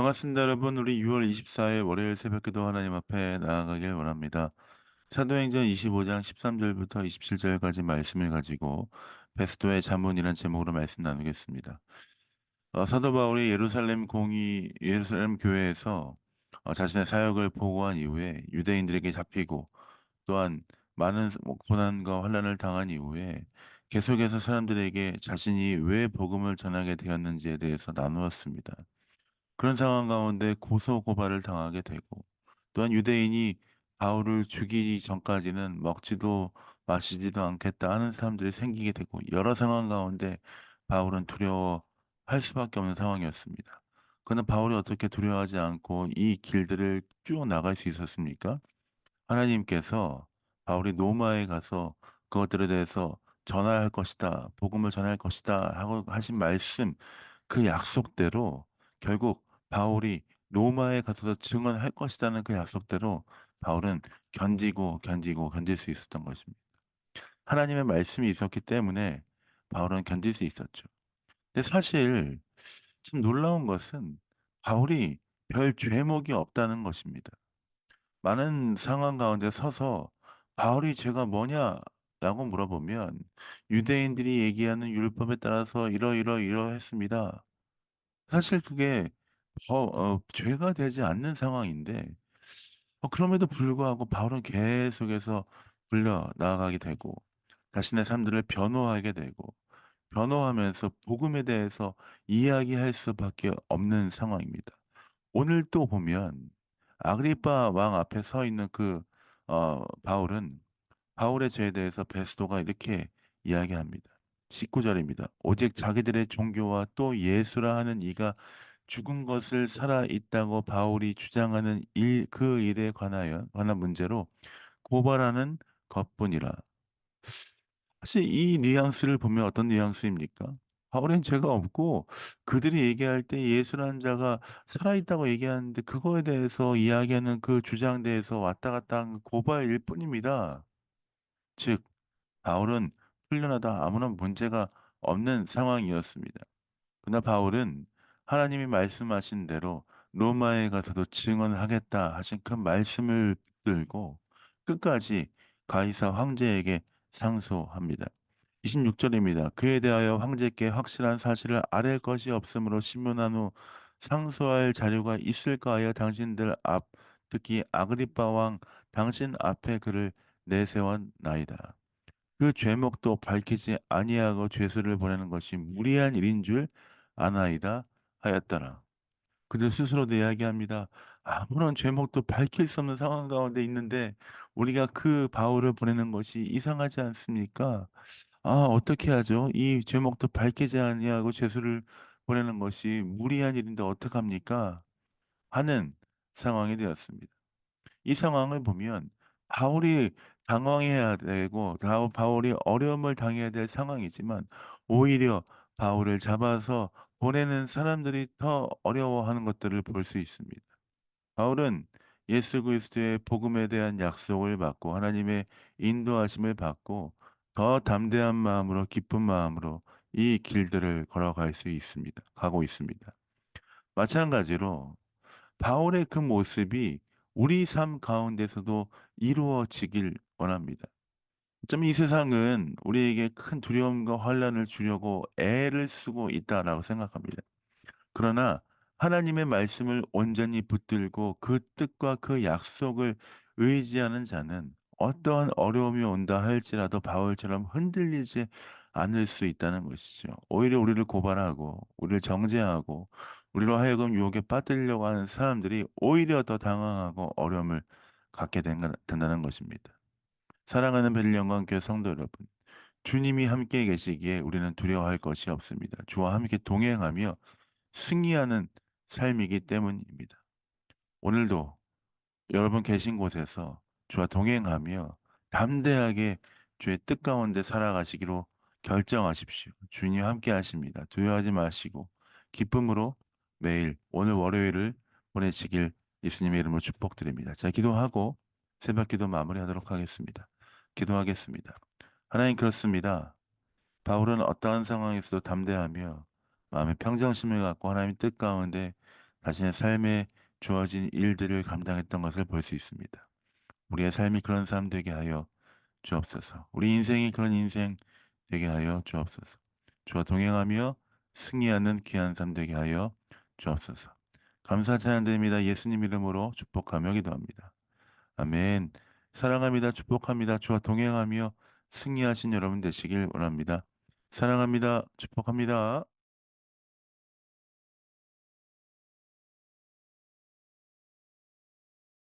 반갑습니다, 여러분. 우리 6월 24일 월요일 새벽기도 하나님 앞에 나아가길 원합니다. 사도행전 25장 13절부터 27절까지 말씀을 가지고 베스도의 자문이라는 제목으로 말씀 나누겠습니다. 사도 바울이 예루살렘 교회에서 자신의 사역을 보고한 이후에 유대인들에게 잡히고 또한 많은 고난과 환난을 당한 이후에 계속해서 사람들에게 자신이 왜 복음을 전하게 되었는지에 대해서 나누었습니다. 그런 상황 가운데 고소 고발을 당하게 되고 또한 유대인이 바울을 죽이기 전까지는 먹지도 마시지도 않겠다 하는 사람들이 생기게 되고 여러 상황 가운데 바울은 두려워할 수밖에 없는 상황이었습니다. 그러나 바울이 어떻게 두려워하지 않고 이 길들을 쭉 나갈 수 있었습니까? 하나님께서 바울이 로마에 가서 그것들에 대해서 전할 것이다, 복음을 전할 것이다 하고 하신 말씀, 그 약속대로 결국 바울이 로마에 가서도 증언할 것이라는 그 약속대로 바울은 견디고 견딜 수 있었던 것입니다. 하나님의 말씀이 있었기 때문에 바울은 견딜 수 있었죠. 근데 사실 좀 놀라운 것은 바울이 별 죄목이 없다는 것입니다. 많은 상황 가운데 서서 "바울이 죄가 뭐냐?"라고 물어보면 유대인들이 얘기하는 율법에 따라서 이러이러이러했습니다. 사실 그게 죄가 되지 않는 상황인데 그럼에도 불구하고 바울은 계속해서 불려 나아가게 되고 자신의 삶들을 변호하게 되고 변호하면서 복음에 대해서 이야기할 수밖에 없는 상황입니다. 오늘 또 보면 아그리빠 왕 앞에 서 있는 바울은 바울의 죄에 대해서 베스도가 이렇게 이야기합니다. 19 절입니다. "오직 자기들의 종교와 또 예수라 하는 이가 죽은 것을 살아 있다고 바울이 주장하는 그 일에 관한 문제로 고발하는 것뿐이라." 사실 이 뉘앙스를 보면 어떤 뉘앙스입니까? 바울은 죄가 없고 그들이 얘기할 때 예수라는 자가 살아 있다고 얘기하는데 그거에 대해서 이야기하는 그 주장대에서 왔다 갔다 한 고발일 뿐입니다. 즉 바울은 풀려나다 아무런 문제가 없는 상황이었습니다. 그러나 바울은 하나님이 말씀하신 대로 로마에 가서도 증언하겠다 하신 그 말씀을 붙들고 끝까지 가이사 황제에게 상소합니다. 26 절입니다. 그에 대하여 황제께 확실한 사실을 아랠 것이 없으므로 신문한 후 상소할 자료가 있을까 하여 당신들 앞, 특히 아그리빠 왕 당신 앞에 그를 내세웠나이다. 그 죄목도 밝히지 아니하고 죄수를 보내는 것이 무리한 일인 줄 아나이다 하였더라. 그들 스스로도 이야기합니다. 아무런 죄목도 밝힐 수 없는 상황 가운데 있는데 우리가 그 바울을 보내는 것이 이상하지 않습니까? 어떻게 하죠? 이 죄목도 밝히지 아니하고 죄수를 보내는 것이 무리한 일인데 어떡합니까? 하는 상황이 되었습니다. 이 상황을 보면 바울이 당황해야 되고 바울이 어려움을 당해야 될 상황이지만 오히려 바울을 잡아서 보내는 사람들이 더 어려워하는 것들을 볼 수 있습니다. 바울은 예수 그리스도의 복음에 대한 약속을 받고 하나님의 인도하심을 받고 더 담대한 마음으로 기쁜 마음으로 이 길들을 걸어갈 수 있습니다. 가고 있습니다. 마찬가지로 바울의 그 모습이 우리 삶 가운데서도 이루어지길 원합니다. 어쩌면 이 세상은 우리에게 큰 두려움과 환란을 주려고 애를 쓰고 있다라고 생각합니다. 그러나 하나님의 말씀을 온전히 붙들고 그 뜻과 그 약속을 의지하는 자는 어떠한 어려움이 온다 할지라도 바울처럼 흔들리지 않을 수 있다는 것이죠. 오히려 우리를 고발하고 우리를 정죄하고 우리로 하여금 유혹에 빠뜨리려고 하는 사람들이 오히려 더 당황하고 어려움을 갖게 된다는 것입니다. 사랑하는 벨령과 교회 성도 여러분, 주님이 함께 계시기에 우리는 두려워할 것이 없습니다. 주와 함께 동행하며 승리하는 삶이기 때문입니다. 오늘도 여러분 계신 곳에서 주와 동행하며 담대하게 주의 뜻 가운데 살아가시기로 결정하십시오. 주님 함께 하십니다. 두려워하지 마시고 기쁨으로 매일 오늘 월요일을 보내시길 예수님의 이름으로 축복드립니다. 자, 기도하고 새벽 기도 마무리하도록 하겠습니다. 기도하겠습니다. 하나님 그렇습니다. 바울은 어떠한 상황에서도 담대하며 마음의 평정심을 갖고 하나님의 뜻 가운데 자신의 삶에 주어진 일들을 감당했던 것을 볼 수 있습니다. 우리의 삶이 그런 삶 되게 하여 주옵소서. 우리 인생이 그런 인생 되게 하여 주옵소서. 주와 동행하며 승리하는 귀한 삶 되게 하여 주옵소서. 감사 찬양드립니다. 예수님 이름으로 축복하며 기도합니다. 아멘. 사랑합니다. 축복합니다. 주와 동행하며 승리하신 여러분 되시길 원합니다. 사랑합니다. 축복합니다.